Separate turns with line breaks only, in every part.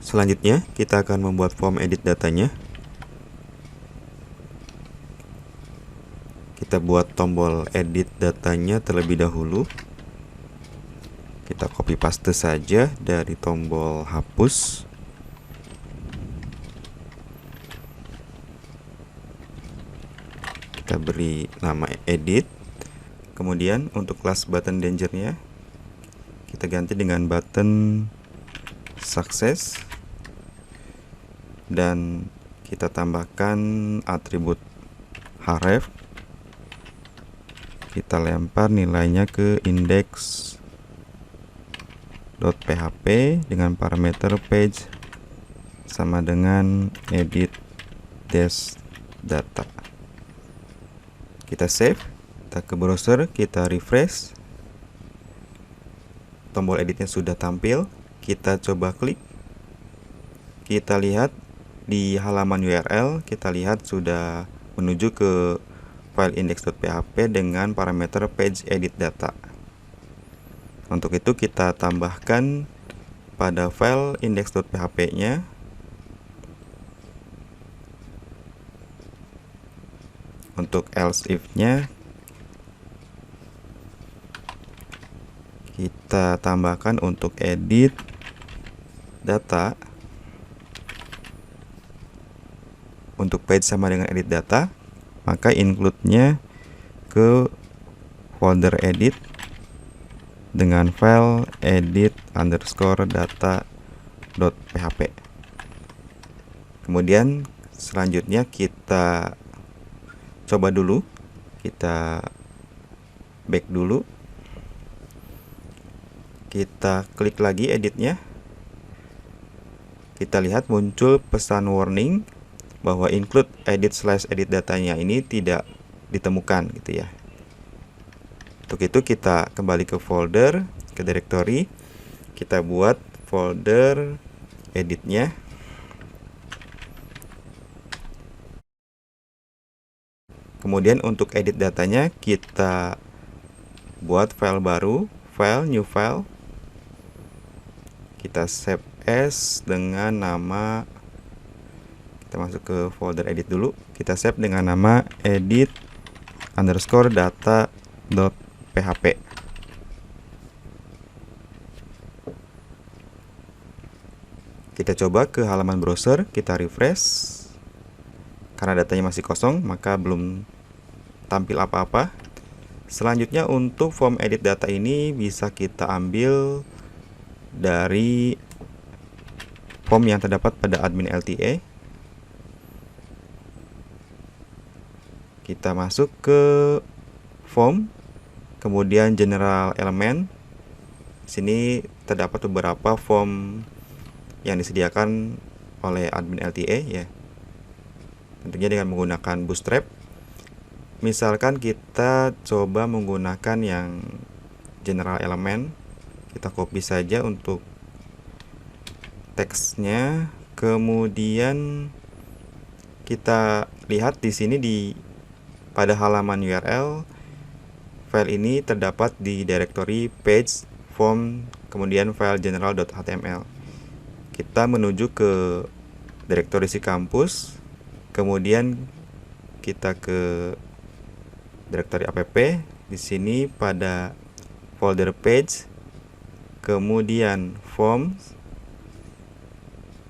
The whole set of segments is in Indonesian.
Selanjutnya kita akan membuat form edit datanya. Kita buat tombol edit datanya terlebih dahulu. Kita copy paste saja dari tombol hapus. Kita beri nama edit. Kemudian untuk kelas button danger-nya kita ganti dengan button success, dan kita tambahkan atribut href. Kita lempar nilainya ke index.php dengan parameter page sama dengan edit dash data. Kita save, kita ke browser, kita refresh. Tombol editnya sudah tampil. Kita coba klik. Kita lihat di halaman URL, kita lihat sudah menuju ke file index.php dengan parameter page edit data. Untuk itu kita tambahkan pada file index.php-nya untuk else if-nya kita tambahkan untuk edit data. Untuk page sama dengan edit data, maka include-nya ke folder edit dengan file edit_data.php. Kemudian selanjutnya kita coba dulu, kita back dulu, kita klik lagi editnya. Kita lihat muncul pesan warning bahwa include edit/edit datanya ini tidak ditemukan gitu ya. Untuk itu kita kembali ke folder, ke directory, kita buat folder editnya. Kemudian untuk edit datanya kita buat file baru, file new file. Kita save as dengan nama, kita masuk ke folder edit dulu, kita save dengan nama edit_data.php. Kita coba ke halaman browser, kita refresh. Karena datanya masih kosong, maka belum tampil apa-apa. Selanjutnya untuk form edit data ini bisa kita ambil dari form yang terdapat pada admin LTA. Kita masuk ke form, kemudian general element. Sini terdapat beberapa form yang disediakan oleh admin LTA ya. Tentunya dengan menggunakan bootstrap. Misalkan kita coba menggunakan yang general element, kita copy saja untuk teksnya. Kemudian kita lihat di sini pada halaman URL, file ini terdapat di directory page, form, kemudian file general.html. Kita menuju ke directory si kampus, kemudian kita ke directory app. Di sini pada folder page, kemudian forms.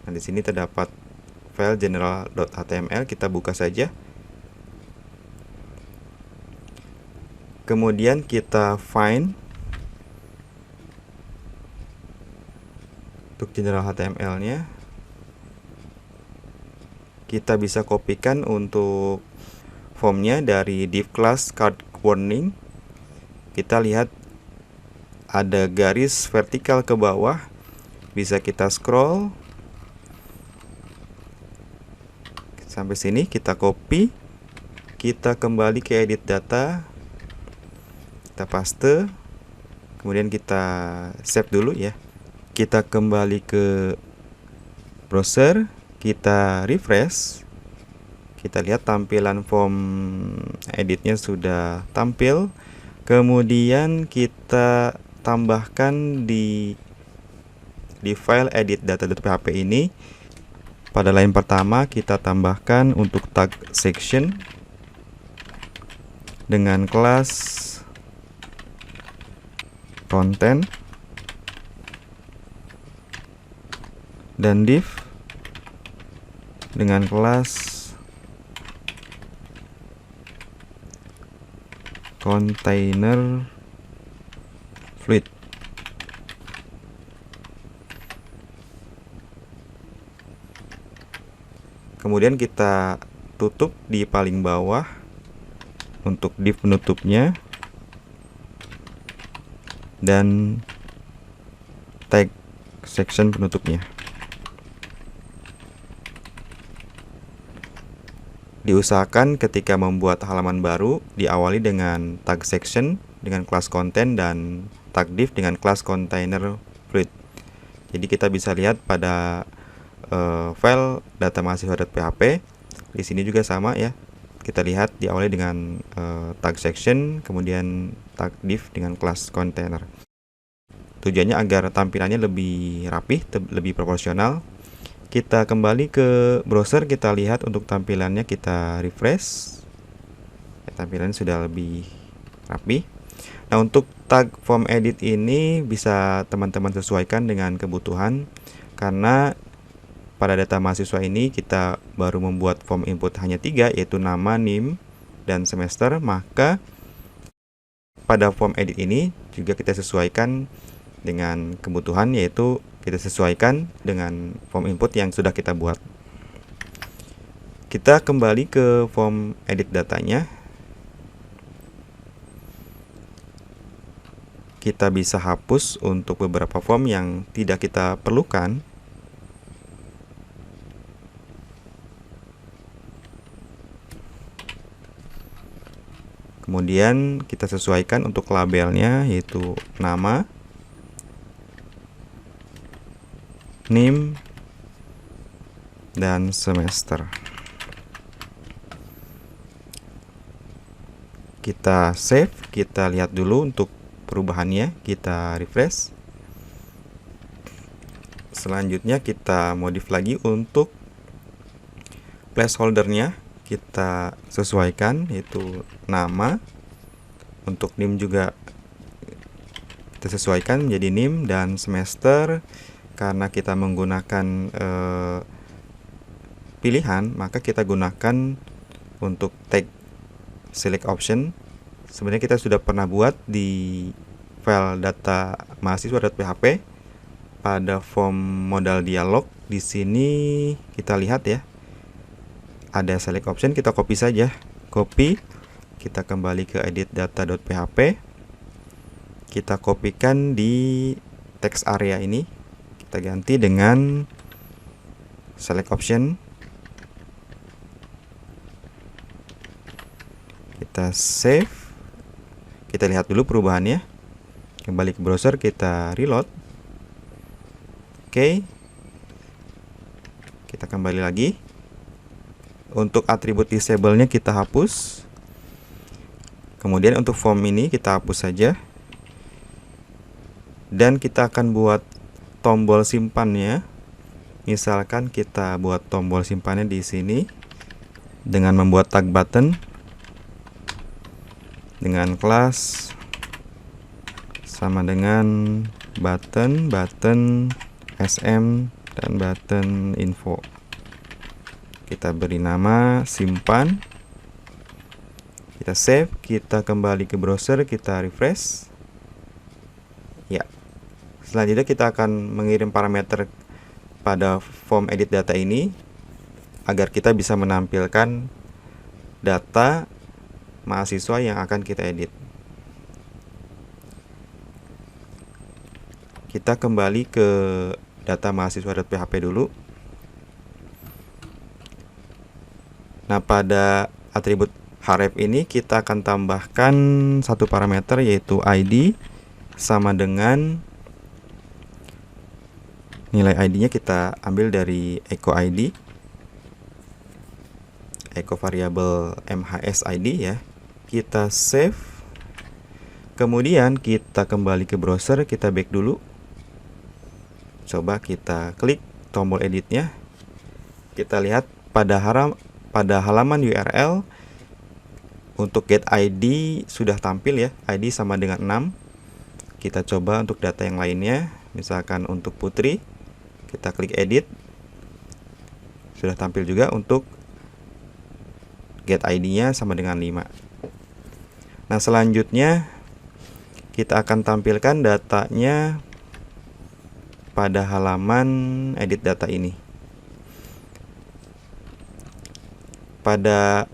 Nah, di sini terdapat file general.html, kita buka saja. Kemudian kita find untuk general HTML-nya. Kita bisa kopikan untuk formnya dari div class card warning. Kita lihat ada garis vertikal ke bawah, bisa kita scroll sampai sini, kita copy, kita kembali ke edit data, kita paste, kemudian kita save dulu ya. Kita kembali ke browser, kita refresh, kita lihat tampilan form editnya sudah tampil. Kemudian kita tambahkan di di file edit data.php ini, pada line pertama kita tambahkan untuk tag section dengan kelas content dan div dengan kelas container fluid. Kemudian kita tutup di paling bawah untuk div penutupnya dan tag section penutupnya. Diusahakan ketika membuat halaman baru diawali dengan tag section dengan kelas content dan tag div dengan kelas container fluid. Jadi kita bisa lihat pada file data mahasiswa.php di sini juga sama ya. Kita lihat diawali dengan tag section, kemudian tag div dengan kelas container. Tujuannya agar tampilannya lebih rapih, lebih proporsional. Kita kembali ke browser, kita lihat untuk tampilannya, kita refresh. Tampilannya sudah lebih rapi. Nah, untuk tag form edit ini bisa teman-teman sesuaikan dengan kebutuhan, karena pada data mahasiswa ini kita baru membuat form input hanya 3, yaitu nama, NIM, dan semester. Maka pada form edit ini juga kita sesuaikan dengan kebutuhan, yaitu kita sesuaikan dengan form input yang sudah kita buat. Kita kembali ke form edit datanya. Kita bisa hapus untuk beberapa form yang tidak kita perlukan. Kemudian kita sesuaikan untuk labelnya, yaitu nama, NIM, dan semester. Kita save, kita lihat dulu untuk perubahannya, kita refresh. Selanjutnya kita modif lagi untuk placeholdernya, kita sesuaikan, yaitu nama. Untuk NIM juga kita sesuaikan menjadi NIM, dan semester karena kita menggunakan pilihan, maka kita gunakan untuk tag select option. Sebenarnya kita sudah pernah buat di file data mahasiswa.php pada form modal dialog. Di sini kita lihat ya, ada select option, kita copy saja. Copy, kita kembali ke edit data.php, kita kopikan di text area ini, kita ganti dengan select option. Kita save, kita lihat dulu perubahannya. Kembali ke browser, kita reload. Oke, kita kembali lagi. Untuk atribut disable-nya kita hapus. Kemudian untuk form ini kita hapus saja. Dan kita akan buat tombol simpannya. Misalkan kita buat tombol simpannya di sini dengan membuat tag button dengan kelas sama dengan button sm dan button info. Kita beri nama simpan. Kita save, kita kembali ke browser, kita refresh. Ya. Selanjutnya kita akan mengirim parameter pada form edit data ini agar kita bisa menampilkan data mahasiswa yang akan kita edit. Kita kembali ke data mahasiswa.php dulu. Nah, pada atribut href ini kita akan tambahkan satu parameter, yaitu ID sama dengan nilai ID-nya kita ambil dari echo ID, echo variabel mhs ID ya. Kita save, kemudian kita kembali ke browser, kita back dulu. Coba kita klik tombol editnya. Kita lihat pada halaman URL untuk get ID sudah tampil ya, ID sama dengan 6. Kita coba untuk data yang lainnya, misalkan untuk Putri, kita klik edit, sudah tampil juga untuk get ID-nya sama dengan 5. Nah, selanjutnya kita akan tampilkan datanya pada halaman edit data ini. Pada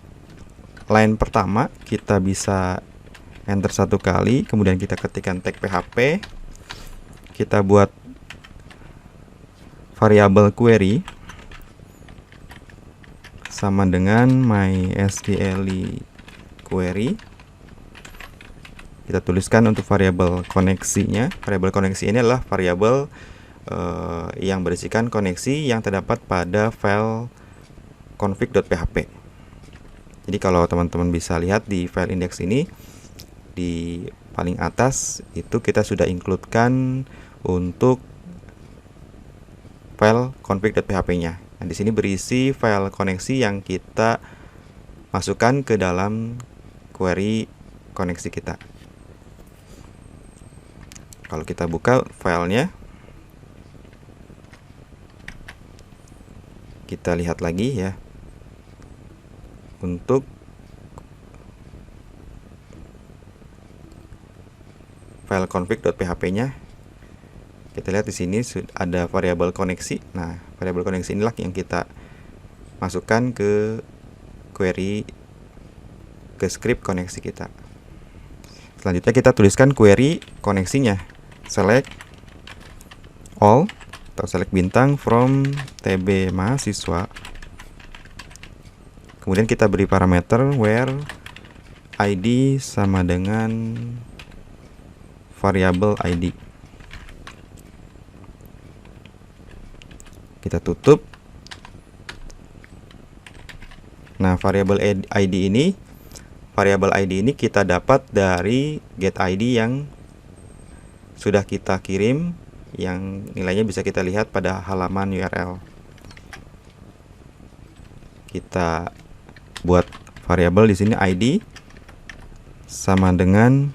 line pertama kita bisa enter 1 kali, kemudian kita ketikkan tag PHP, kita buat variabel query sama dengan mysql query. Kita tuliskan untuk variabel koneksinya. Variabel koneksi ini adalah variabel yang berisikan koneksi yang terdapat pada file config.php. Jadi kalau teman-teman bisa lihat di file index ini, di paling atas itu kita sudah include-kan untuk file config.php-nya. Nah, di sini berisi file koneksi yang kita masukkan ke dalam query koneksi kita. Kalau kita buka filenya, kita lihat lagi ya. Untuk file config.php-nya, kita lihat di sini ada variabel koneksi. Nah, variabel koneksi inilah yang kita masukkan ke query, ke script koneksi kita. Selanjutnya kita tuliskan query koneksinya. Select all atau select bintang from tb mahasiswa. Kemudian kita beri parameter where ID sama dengan variabel ID. Kita tutup. Nah, variabel ID ini kita dapat dari get ID yang sudah kita kirim, yang nilainya bisa kita lihat pada halaman URL. Kita buat variabel di sini ID sama dengan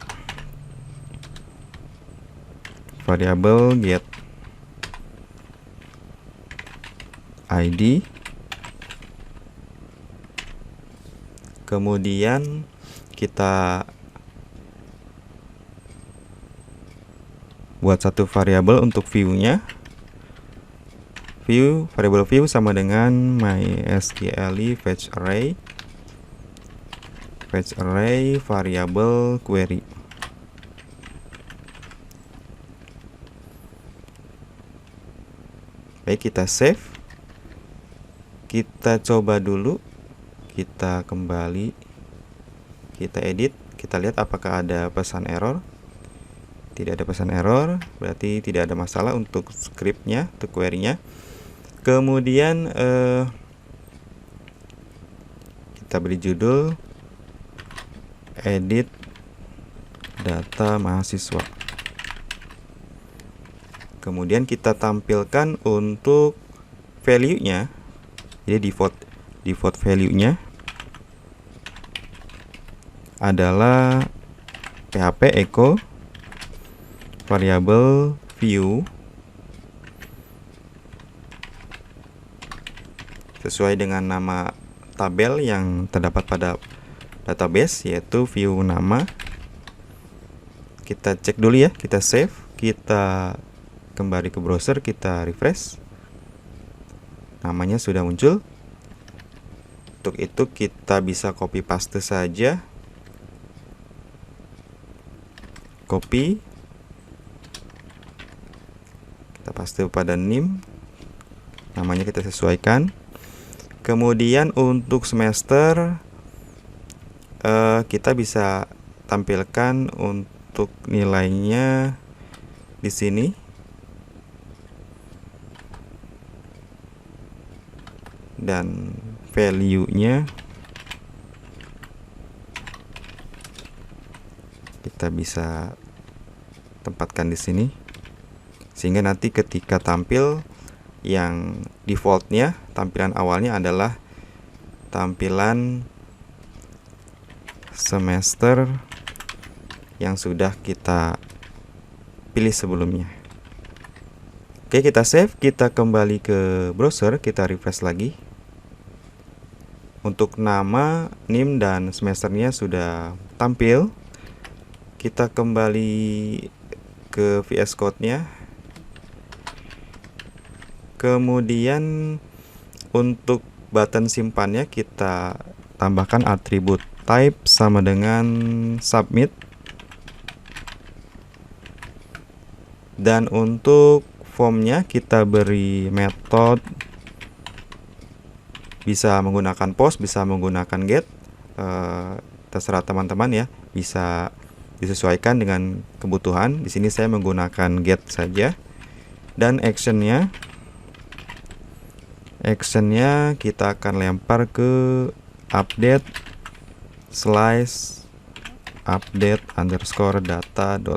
variabel get ID. Kemudian kita buat satu variabel untuk view-nya. Variabel view sama dengan mysql fetch array variabel query. Baik, kita save. Kita coba dulu. Kita kembali. Kita edit. Kita lihat apakah ada pesan error. Tidak ada pesan error, berarti tidak ada masalah untuk scriptnya, untuk query-nya. Kemudian kita beri judul edit data mahasiswa. Kemudian kita tampilkan untuk value-nya. Jadi default value-nya adalah php echo variabel view sesuai dengan nama tabel yang terdapat pada database, yaitu view nama. Kita cek dulu ya, kita save, kita kembali ke browser, kita refresh. Namanya sudah muncul. Untuk itu kita bisa copy paste saja. Copy, kita paste pada nim, namanya kita sesuaikan. Kemudian untuk semester kita bisa tampilkan untuk nilainya di sini. Dan value-nya kita bisa tempatkan di sini sehingga nanti ketika tampil yang defaultnya, tampilan awalnya adalah tampilan semester yang sudah kita pilih sebelumnya. Oke, kita save, kita kembali ke browser, kita refresh lagi. Untuk nama, NIM, dan semesternya sudah tampil. Kita kembali ke VS Code-nya. Kemudian untuk button simpannya kita tambahkan atribut type sama dengan submit. Dan untuk formnya kita beri metode, bisa menggunakan post, bisa menggunakan get, terserah teman-teman ya, bisa disesuaikan dengan kebutuhan. Di sini saya menggunakan get saja. Dan actionnya kita akan lempar ke update slice update underscore data.php.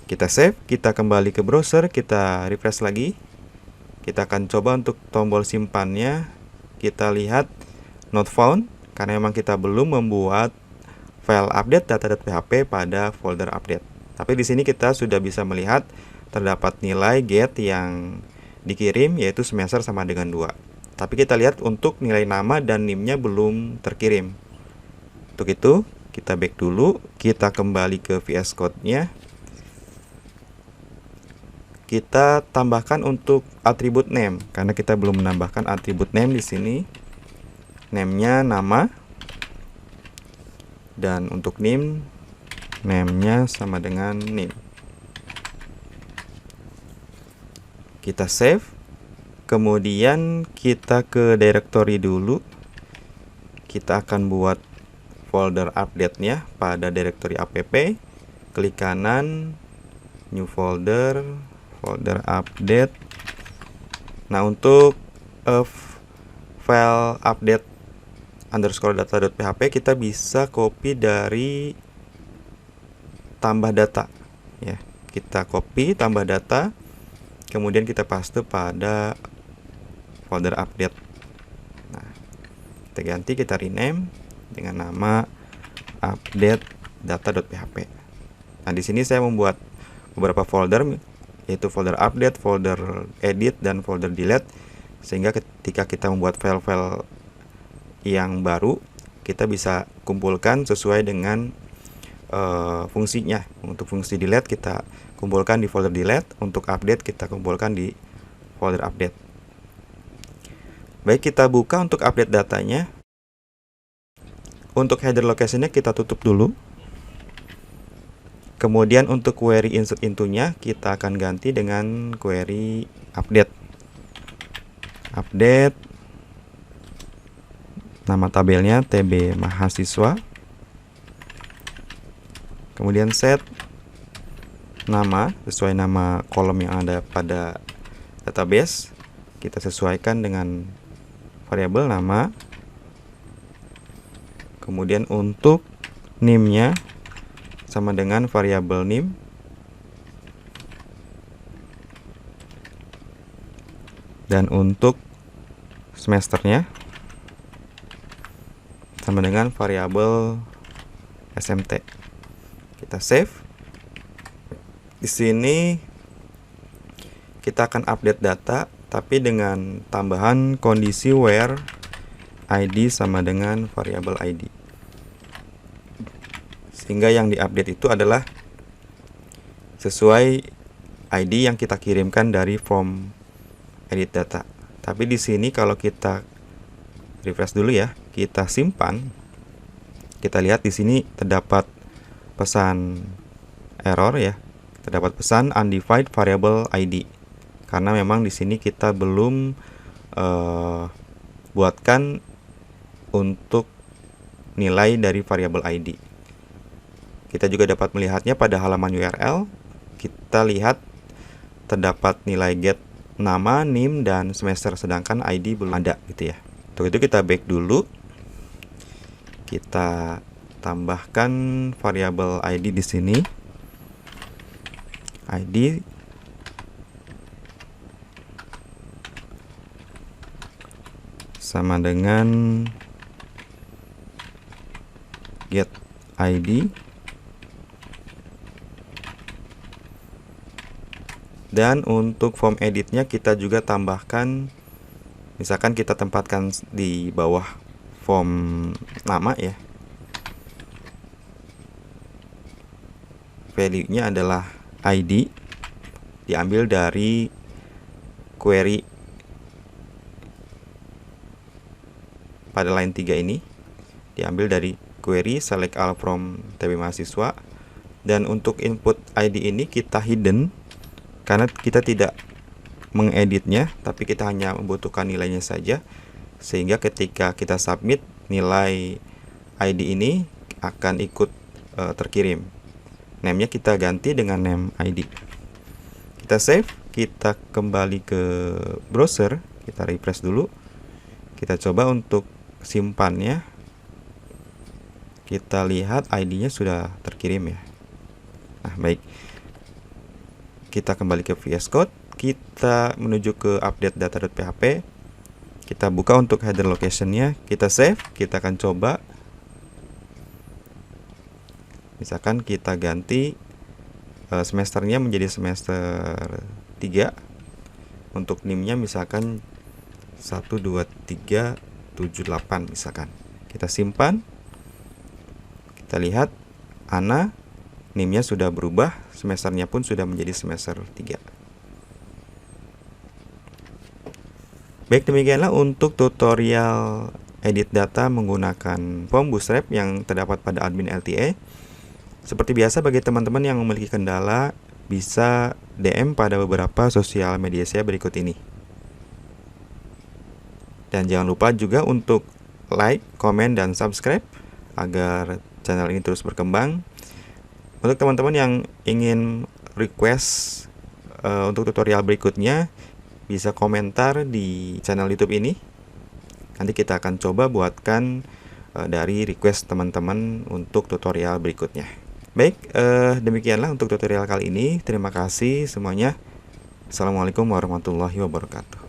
Kita save, kita kembali ke browser, kita refresh lagi. Kita akan coba untuk tombol simpannya. Kita lihat not found, karena memang kita belum membuat file update data.php pada folder update. Tapi di sini kita sudah bisa melihat terdapat nilai get yang dikirim, yaitu semester sama dengan 2. Tapi kita lihat untuk nilai nama dan NIM-nya belum terkirim. Untuk itu, kita back dulu, kita kembali ke VS Code-nya. Kita tambahkan untuk atribut name, karena kita belum menambahkan atribut name di sini. Name-nya nama, dan untuk NIM, name-nya sama dengan NIM. Kita save, kemudian kita ke directory dulu. Kita akan buat folder update-nya pada directory app. Klik kanan, new folder, folder update. Nah, untuk file update underscore data.php kita bisa copy dari tambah data ya. Kita copy tambah data, kemudian kita paste pada folder update. Nah, kita ganti, kita rename dengan nama update data.php. Nah, di sini saya membuat beberapa folder, yaitu folder update, folder edit, dan folder delete, sehingga ketika kita membuat file-file yang baru, kita bisa kumpulkan sesuai dengan fungsinya. Untuk fungsi delete kita kumpulkan di folder delete, untuk update kita kumpulkan di folder update. Baik, kita buka untuk update datanya. Untuk header location-nya kita tutup dulu. Kemudian untuk query insert into-nya kita akan ganti dengan query update. Update, nama tabelnya TB mahasiswa. Kemudian set nama sesuai nama kolom yang ada pada database. Kita sesuaikan dengan variabel nama. Kemudian untuk NIM-nya sama dengan variabel NIM. Dan untuk semesternya sama dengan variabel SMT. Kita save. Di sini kita akan update data, tapi dengan tambahan kondisi where ID sama dengan variabel ID. Sehingga yang diupdate itu adalah sesuai ID yang kita kirimkan dari form edit data. Tapi di sini kalau kita refresh dulu ya, kita simpan, kita lihat di sini terdapat pesan error ya, terdapat pesan undefined variable ID. Karena memang di sini kita belum buatkan untuk nilai dari variabel ID. Kita juga dapat melihatnya pada halaman URL. Kita lihat terdapat nilai get nama, NIM, dan semester, sedangkan ID belum ada gitu ya. Untuk itu kita back dulu. Kita tambahkan variabel ID di sini. ID sama dengan get ID, dan untuk form editnya kita juga tambahkan, misalkan kita tempatkan di bawah form nama ya, value-nya adalah ID, diambil dari query pada line 3 ini, diambil dari query select all from TB mahasiswa. Dan untuk input ID ini kita hidden karena kita tidak mengeditnya, tapi kita hanya membutuhkan nilainya saja, sehingga ketika kita submit, nilai ID ini akan ikut terkirim. Name-nya kita ganti dengan name ID. Kita save, kita kembali ke browser, kita refresh dulu, kita coba untuk simpannya. Kita lihat ID-nya sudah terkirim ya. Nah, baik. Kita kembali ke VS Code, kita menuju ke update data.php. Kita buka untuk header location-nya, kita save, kita akan coba. Misalkan kita ganti semesternya menjadi semester 3. Untuk NIM-nya misalkan 12378 misalkan. Kita simpan. Kita lihat ANA NIM-nya sudah berubah, semesternya pun sudah menjadi semester 3. Baik, demikianlah untuk tutorial edit data menggunakan form Bootstrap yang terdapat pada admin LTA. Seperti biasa, bagi teman-teman yang memiliki kendala, bisa DM pada beberapa sosial media saya berikut ini. Dan jangan lupa juga untuk like, komen, dan subscribe agar channel ini terus berkembang. Untuk teman-teman yang ingin request untuk tutorial berikutnya, bisa komentar di channel YouTube ini. Nanti kita akan coba buatkan dari request teman-teman untuk tutorial berikutnya. Baik, demikianlah untuk tutorial kali ini. Terima kasih semuanya. Assalamualaikum warahmatullahi wabarakatuh.